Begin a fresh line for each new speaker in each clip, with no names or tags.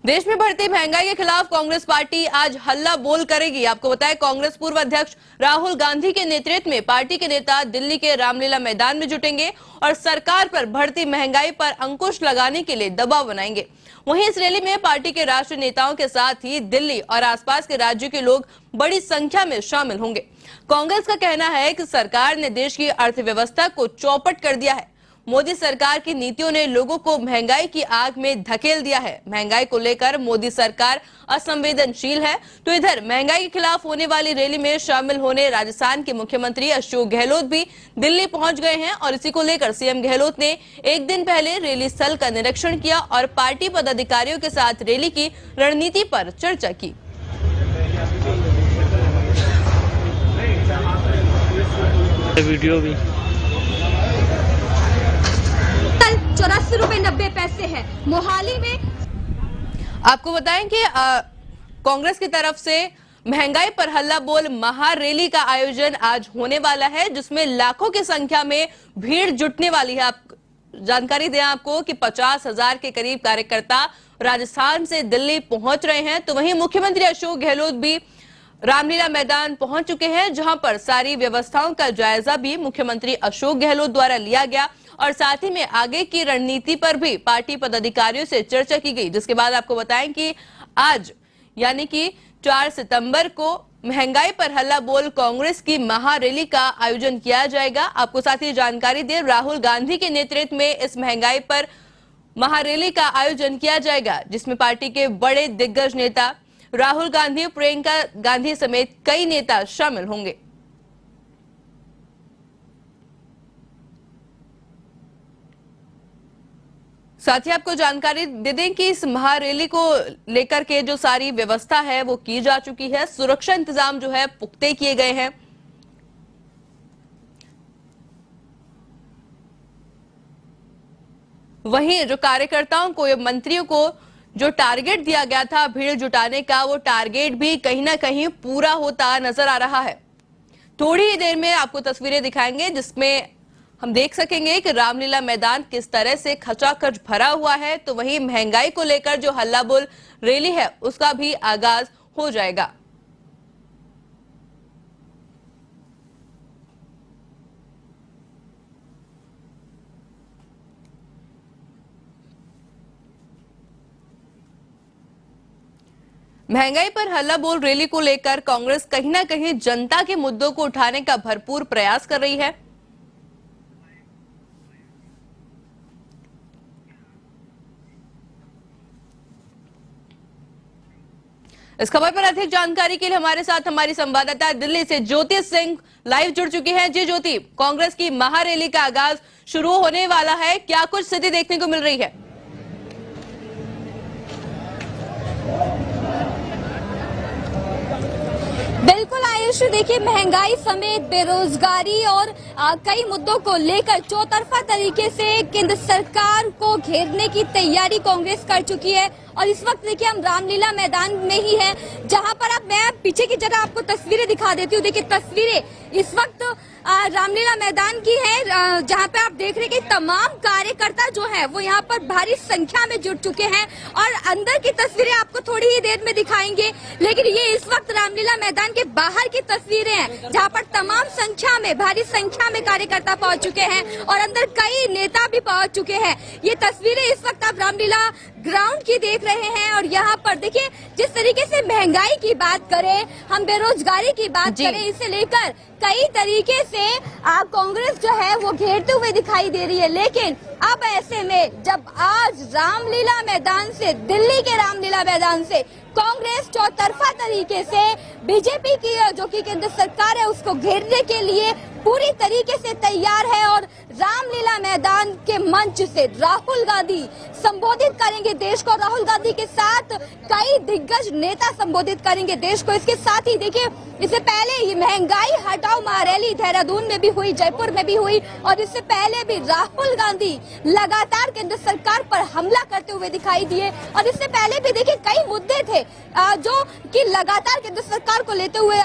देश में बढ़ती महंगाई के खिलाफ कांग्रेस पार्टी आज हल्ला बोल करेगी। आपको बताएं, कांग्रेस पूर्व अध्यक्ष राहुल गांधी के नेतृत्व में पार्टी के नेता दिल्ली के रामलीला मैदान में जुटेंगे और सरकार पर बढ़ती महंगाई पर अंकुश लगाने के लिए दबाव बनाएंगे। वहीं इस रैली में पार्टी के राष्ट्रीय नेताओं के साथ ही दिल्ली और आसपास के राज्यों के लोग बड़ी संख्या में शामिल होंगे। कांग्रेस का कहना है कि सरकार ने देश की अर्थव्यवस्था को चौपट कर दिया है। मोदी सरकार की नीतियों ने लोगों को महंगाई की आग में धकेल दिया है। महंगाई को लेकर मोदी सरकार असंवेदनशील है। तो इधर महंगाई के खिलाफ होने वाली रैली में शामिल होने राजस्थान के मुख्यमंत्री अशोक गहलोत भी दिल्ली पहुंच गए हैं और इसी को लेकर सीएम गहलोत ने एक दिन पहले रैली स्थल का निरीक्षण किया और पार्टी पदाधिकारियों के साथ रैली की रणनीति पर चर्चा की।
वीडियो भी
84.90 है। मोहाली में
आपको बताएं कि कांग्रेस की तरफ से महंगाई पर हल्ला बोल महारैली का आयोजन आज होने वाला है, जिसमें लाखों की संख्या में भीड़ जुटने वाली है। आप जानकारी दें आपको कि 50,000 के करीब कार्यकर्ता राजस्थान से दिल्ली पहुंच रहे हैं। तो वहीं मुख्यमंत्री अशोक गहलोत भी रामलीला मैदान पहुंच चुके हैं, जहां पर सारी व्यवस्थाओं का जायजा भी मुख्यमंत्री अशोक गहलोत द्वारा लिया गया और साथ ही में आगे की रणनीति पर भी पार्टी पदाधिकारियों से चर्चा की गई। जिसके बाद आपको बताएं कि आज यानी कि 4 सितंबर को महंगाई पर हल्ला बोल कांग्रेस की महारैली का आयोजन किया जाएगा। आपको साथ ही जानकारी दें, राहुल गांधी के नेतृत्व में इस महंगाई पर महारैली का आयोजन किया जाएगा, जिसमें पार्टी के बड़े दिग्गज नेता राहुल गांधी, प्रियंका गांधी समेत कई नेता शामिल होंगे। साथ ही आपको जानकारी दे दें कि इस महारैली को लेकर के जो सारी व्यवस्था है वो की जा चुकी है। सुरक्षा इंतजाम जो है पुख्ते किए गए हैं। वहीं जो कार्यकर्ताओं को या मंत्रियों को जो टारगेट दिया गया था भीड़ जुटाने का, वो टारगेट भी कहीं ना कहीं पूरा होता नजर आ रहा है। थोड़ी ही देर में आपको तस्वीरें दिखाएंगे, जिसमें हम देख सकेंगे कि रामलीला मैदान किस तरह से खचाखच भरा हुआ है। तो वहीं महंगाई को लेकर जो हल्ला बोल रैली है उसका भी आगाज हो जाएगा। महंगाई पर हल्ला बोल रैली को लेकर कांग्रेस कहीं ना कहीं जनता के मुद्दों को उठाने का भरपूर प्रयास कर रही है। इस खबर पर अधिक जानकारी के लिए हमारे साथ हमारी संवाददाता दिल्ली से ज्योति सिंह लाइव जुड़ चुकी हैं। जी ज्योति, कांग्रेस की महारैली का आगाज शुरू होने वाला है, क्या कुछ स्थिति देखने को मिल रही है?
बिल्कुल आयुष, देखिए महंगाई समेत बेरोजगारी और कई मुद्दों को लेकर चौतरफा तरीके से केंद्र सरकार को घेरने की तैयारी कांग्रेस कर चुकी है। और इस वक्त देखिए हम रामलीला मैदान में ही हैं, जहां पर अब मैं पीछे की जगह आपको तस्वीरें दिखा देती हूँ। देखिए तस्वीरें इस वक्त रामलीला मैदान की है, जहां पे आप देख रहे हैं कि तमाम कार्यकर्ता जो है वो यहाँ पर भारी संख्या में जुट चुके हैं और अंदर की तस्वीरें आपको थोड़ी ही देर में दिखाएंगे। लेकिन ये इस वक्त रामलीला मैदान के बाहर की तस्वीरें हैं, जहाँ पर तमाम संख्या में भारी संख्या में कार्यकर्ता पहुंच चुके हैं और अंदर कई नेता भी पहुंच चुके हैं। ये तस्वीरें इस वक्त आप रामलीला ग्राउंड की देख रहे हैं और यहाँ पर देखिए जिस तरीके से महंगाई की बात करें, हम बेरोजगारी की बात करें, इसे लेकर कई तरीके से कांग्रेस जो है वो घेरते हुए दिखाई दे रही है। लेकिन अब ऐसे में जब आज रामलीला मैदान से, दिल्ली के रामलीला मैदान से कांग्रेस चौतरफा तरीके से बीजेपी की जो कि केंद्र सरकार है उसको घेरने के लिए पूरी तरीके से तैयार है और रामलीला मैदान के मंच से राहुल गांधी संबोधित करेंगे देश को। राहुल गांधी के साथ कई दिग्गज नेता संबोधित करेंगे देश को। इसके साथ ही देखिए इससे पहले ये महंगाई हटाओ महारैली देहरादून में भी हुई, जयपुर में भी हुई और इससे पहले भी राहुल गांधी लगातार केंद्र सरकार पर हमला करते हुए दिखाई दिए। और इससे पहले भी देखिए कई मुद्दे थे जो कि लगातार केंद्र सरकार को लेते हुए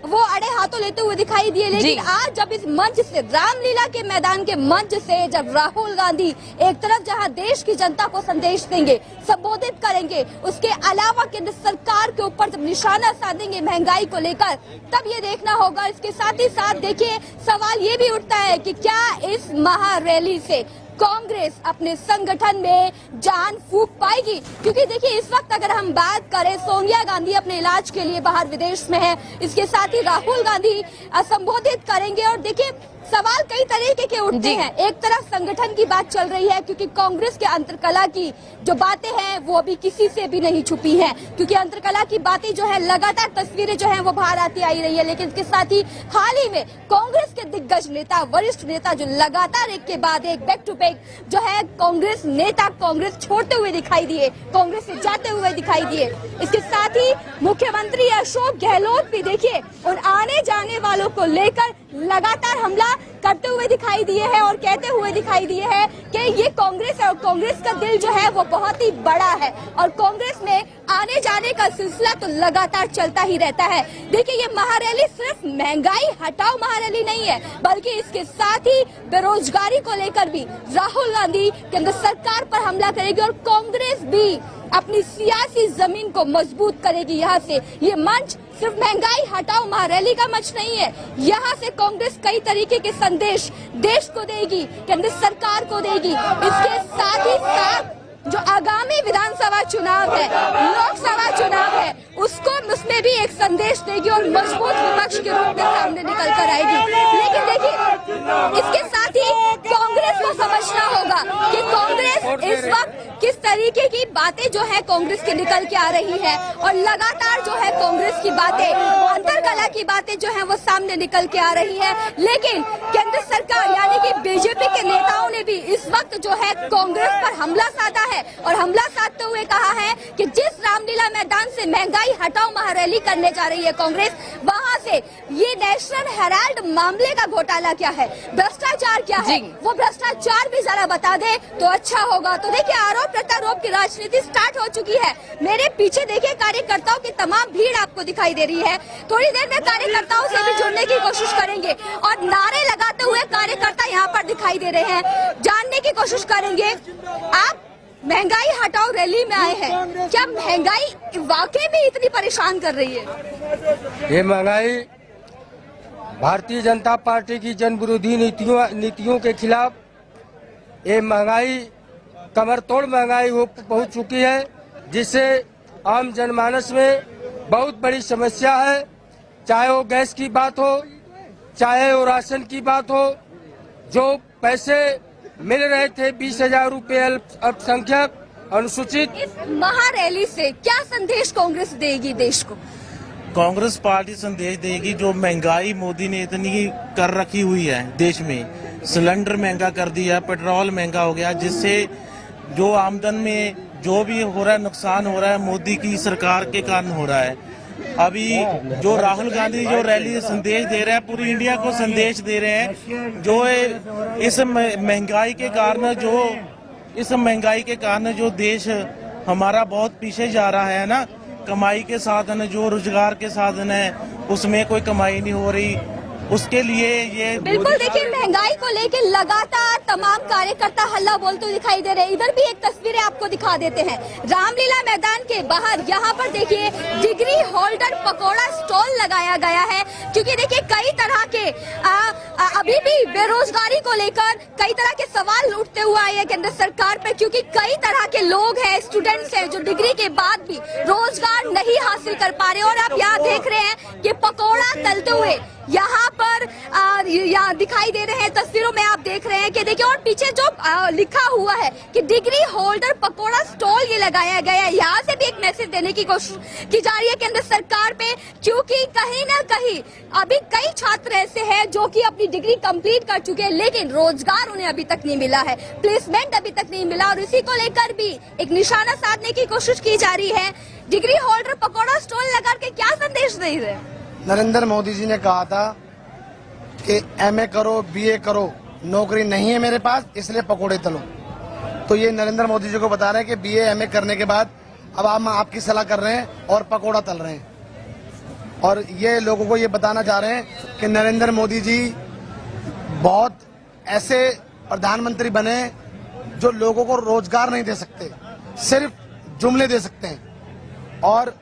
वो अड़े हाथों लेते हुए दिखाई दिए। लेकिन आज जब इस मंच से, रामलीला के मैदान के मंच से, जब राहुल गांधी एक तरफ जहां देश की जनता को संदेश देंगे, संबोधित करेंगे, उसके अलावा केंद्र सरकार के ऊपर जब निशाना साधेंगे महंगाई को लेकर, तब ये देखना होगा। इसके साथ ही साथ देखिए सवाल ये भी उठता है कि क्या इस महारैली से कांग्रेस अपने संगठन में जान फूंक पाएगी? क्योंकि देखिए इस वक्त अगर हम बात करें, सोनिया गांधी अपने इलाज के लिए बाहर विदेश में है, इसके साथ ही राहुल गांधी संबोधित करेंगे और देखिए सवाल कई तरीके के उठते हैं। एक तरफ संगठन की बात चल रही है क्योंकि कांग्रेस के अंतरकला की जो बातें हैं वो अभी किसी से भी नहीं छुपी हैं, क्योंकि अंतरकला की बातें जो है लगातार तस्वीरें जो हैं वो बाहर आती आई रही है। लेकिन इसके साथ ही हाल ही में कांग्रेस के दिग्गज नेता, वरिष्ठ नेता जो लगातार एक के बाद एक बैक टू बैक जो है कांग्रेस नेता कांग्रेस छोड़ते हुए दिखाई दिए, कांग्रेस से जाते हुए दिखाई दिए। इसके साथ ही मुख्यमंत्री अशोक गहलोत भी देखिए उन आने जाने वालों को लेकर लगातार हमला करते हुए दिखाई दिए हैं और कहते हुए दिखाई दिए हैं कि ये कांग्रेस है और कांग्रेस का दिल जो है वो बहुत ही बड़ा है और कांग्रेस में आने जाने का सिलसिला तो लगातार चलता ही रहता है। देखिए ये महारैली सिर्फ महंगाई हटाओ महारैली नहीं है, बल्कि इसके साथ ही बेरोजगारी को लेकर भी राहुल गांधी केंद्र सरकार पर हमला करेगी और कांग्रेस भी अपनी सियासी जमीन को मजबूत करेगी। यहाँ से ये मंच सिर्फ महंगाई हटाओ महारैली का मंच नहीं है, यहाँ से कांग्रेस कई तरीके के संदेश देश को देगी, केंद्र सरकार को देगी। इसके साथ ही साथ जो आगामी विधानसभा चुनाव है, लोकसभा चुनाव है, उसमें भी एक संदेश देगी और मजबूत विपक्ष के रूप में सामने निकल कर आएगी। लेकिन देखिए इसके साथ ही कांग्रेस को समझना होगा कि कांग्रेस इस वक्त किस तरीके की बातें जो है कांग्रेस की निकल के आ रही है और लगातार जो है कांग्रेस की बातें, अंतरकला की बातें जो है वो सामने निकल के आ रही है। लेकिन केंद्र सरकार यानी कि बीजेपी के नेताओं ने भी इस वक्त जो है कांग्रेस पर हमला साधा है और हमला साधते हुए कहा है कि जिस रामलीला मैदान से महंगाई हटाओ महारैली करने जा रही है कांग्रेस, वहां से ये नेशनल हेराल्ड मामले का घोटाला क्या है, भ्रष्टाचार क्या है, वो भ्रष्टाचार भी जरा बता दे तो अच्छा होगा। तो देखिए आरोप प्रत्यारोप की राजनीति स्टार्ट हो चुकी है। मेरे पीछे देखिए कार्यकर्ताओं की तमाम भीड़ आपको दिखाई दे रही है। थोड़ी देर में कार्यकर्ताओं से भी जुड़ने की कोशिश करेंगे और नारे लगाते हुए कार्यकर्ता यहाँ पर दिखाई दे रहे हैं। जानने की कोशिश करेंगे, आप महंगाई हटाओ रैली में आए हैं, क्या महंगाई वाकई में इतनी परेशान कर रही है?
ये महंगाई भारतीय जनता पार्टी की जन विरोधी नीतियों के खिलाफ, ये महंगाई कमर तोड़ महंगाई हो पहुंच चुकी है, जिससे आम जनमानस में बहुत बड़ी समस्या है। चाहे वो गैस की बात हो, चाहे वो राशन की बात हो, जो पैसे मिल रहे थे 20,000 रुपए अल्पसंख्यक अनुसूचित।
इस महारैली से क्या संदेश कांग्रेस देगी देश को?
कांग्रेस पार्टी संदेश देगी जो महंगाई मोदी ने इतनी कर रखी हुई है देश में, सिलेंडर महंगा कर दिया, पेट्रोल महंगा हो गया, जिससे जो आमदन में जो भी हो रहा है नुकसान हो रहा है मोदी की सरकार के कारण हो रहा है। अभी जो राहुल गांधी जो रैली संदेश दे रहे हैं, पूरी इंडिया को संदेश दे रहे हैं, जो इस महंगाई के कारण जो देश हमारा बहुत पीछे जा रहा है ना, कमाई के साधन जो रोजगार के साधन है उसमें कोई कमाई नहीं हो रही, उसके लिए ये
बिल्कुल देखिए महंगाई को लेकर लगातार तमाम कार्यकर्ता हल्ला बोलते हुए दिखाई दे रहे हैं। इधर भी एक तस्वीरें आपको दिखा देते हैं रामलीला मैदान के बाहर। यहाँ पर देखिए डिग्री होल्डर पकोड़ा स्टॉल लगाया गया है, क्योंकि देखिए कई तरह के अभी भी बेरोजगारी को लेकर कई तरह के सवाल उठते हुए आए हैं केंद्र सरकार पे, क्योंकि कई तरह के लोग हैं, स्टूडेंट्स हैं जो डिग्री के बाद भी रोजगार नहीं हासिल कर पा रहे। और आप यहाँ देख रहे हैं कि पकोड़ा तलते हुए यहाँ पर यहाँ दिखाई दे रहे हैं, तस्वीरों में आप देख रहे हैं कि देखिए, और पीछे जो लिखा हुआ है कि डिग्री होल्डर पकोड़ा स्टॉल ये लगाया गया है। यहाँ से भी एक मैसेज देने की कोशिश की जा रही है केंद्र सरकार पे, क्योंकि कहीं ना कहीं अभी कई छात्र ऐसे हैं जो कि अपनी डिग्री कंप्लीट कर चुके हैं, लेकिन रोजगार उन्हें अभी तक नहीं मिला है, प्लेसमेंट अभी तक नहीं मिला, और इसी को लेकर भी एक निशाना साधने की कोशिश की जा रही है। डिग्री होल्डर पकोड़ा स्टॉल लगा के क्या संदेश दे रहे हैं?
नरेंद्र मोदी जी ने कहा था कि एमए करो, बीए करो, नौकरी नहीं है मेरे पास, इसलिए पकोड़े तलो। तो ये नरेंद्र मोदी जी को बता रहे हैं कि बीए एमए करने के बाद अब हम आपकी सलाह कर रहे हैं और पकोड़ा तल रहे हैं। और ये लोगों को ये बताना चाह रहे हैं कि नरेंद्र मोदी जी बहुत ऐसे प्रधानमंत्री बने जो लोगों को रोजगार नहीं दे सकते, सिर्फ जुमले दे सकते हैं और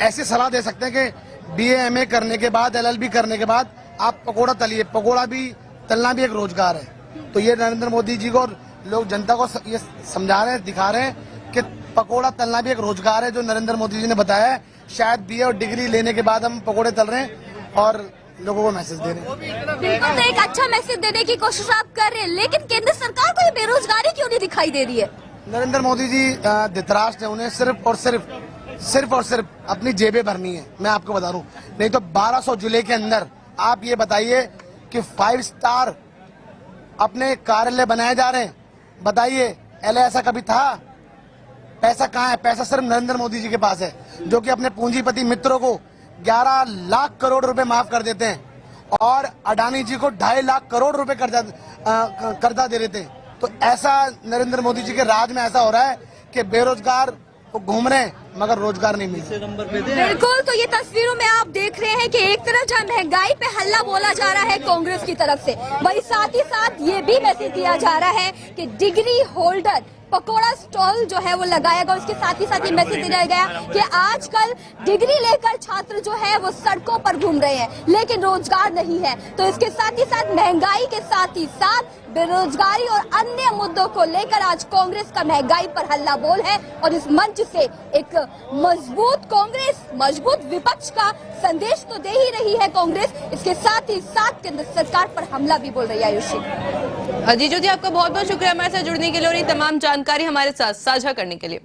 ऐसी सलाह दे सकते हैं कि BA MA करने के बाद LLB करने के बाद आप पकोड़ा तलिए। पकोड़ा भी तलना भी एक रोजगार है। तो ये नरेंद्र मोदी जी को लोग जनता को ये समझा रहे हैं, दिखा रहे हैं कि पकोड़ा तलना भी एक रोजगार है जो नरेंद्र मोदी जी ने बताया है। शायद BA और डिग्री लेने के बाद हम पकोड़े तल रहे हैं और लोगों को मैसेज दे रहे हैं।
बिल्कुल, तो एक अच्छा मैसेज देने की कोशिश आप कर रहे हैं, लेकिन केंद्र सरकार को ये बेरोजगारी क्यों नहीं दिखाई दे रही है?
नरेंद्र मोदी जी धृतराष्ट्र है, उन्हें सिर्फ और सिर्फ अपनी जेबें भरनी है। मैं आपको बता दूं, नहीं तो 1200 जिले के अंदर आप ये बताइए कि 5 स्टार अपने कार्यालय बनाए जा रहे हैं। बताइए पहले ऐसा कभी था? पैसा कहाँ है? पैसा सिर्फ नरेंद्र मोदी जी के पास है, जो कि अपने पूंजीपति मित्रों को 11 लाख करोड़ रुपए माफ कर देते हैं और अडानी जी को 2.5 लाख करोड़ रुपए कर्जा दे देते हैं। तो ऐसा नरेंद्र मोदी जी के राज में ऐसा हो रहा है कि बेरोजगार वो घूम रहे हैं मगर रोजगार नहीं मिल रहा।
बिल्कुल, तो ये तस्वीरों में आप देख रहे हैं कि एक तरफ जहाँ महंगाई पे हल्ला बोला जा रहा है कांग्रेस की तरफ से, वही साथ ही साथ ये भी मैसेज दिया जा रहा है कि डिग्री होल्डर पकोड़ा स्टॉल जो है वो लगाएगा। उसके साथ ही मैसेज दिया गया कि आजकल डिग्री लेकर छात्र जो है वो सड़कों पर घूम रहे हैं लेकिन रोजगार नहीं है। तो इसके साथ ही साथ महंगाई के साथ ही साथ बेरोजगारी और अन्य मुद्दों को लेकर आज कांग्रेस का महंगाई पर हल्ला बोल है और इस मंच से एक मजबूत कांग्रेस, मजबूत विपक्ष का संदेश तो दे ही रही है कांग्रेस। इसके साथ ही साथ केंद्र सरकार पर हमला भी बोल रही है। आयुषी
अजीजो जी, आपका बहुत बहुत शुक्रिया हमारे साथ जुड़ने के लिए और ये तमाम जानकारी हमारे साथ साझा करने के लिए।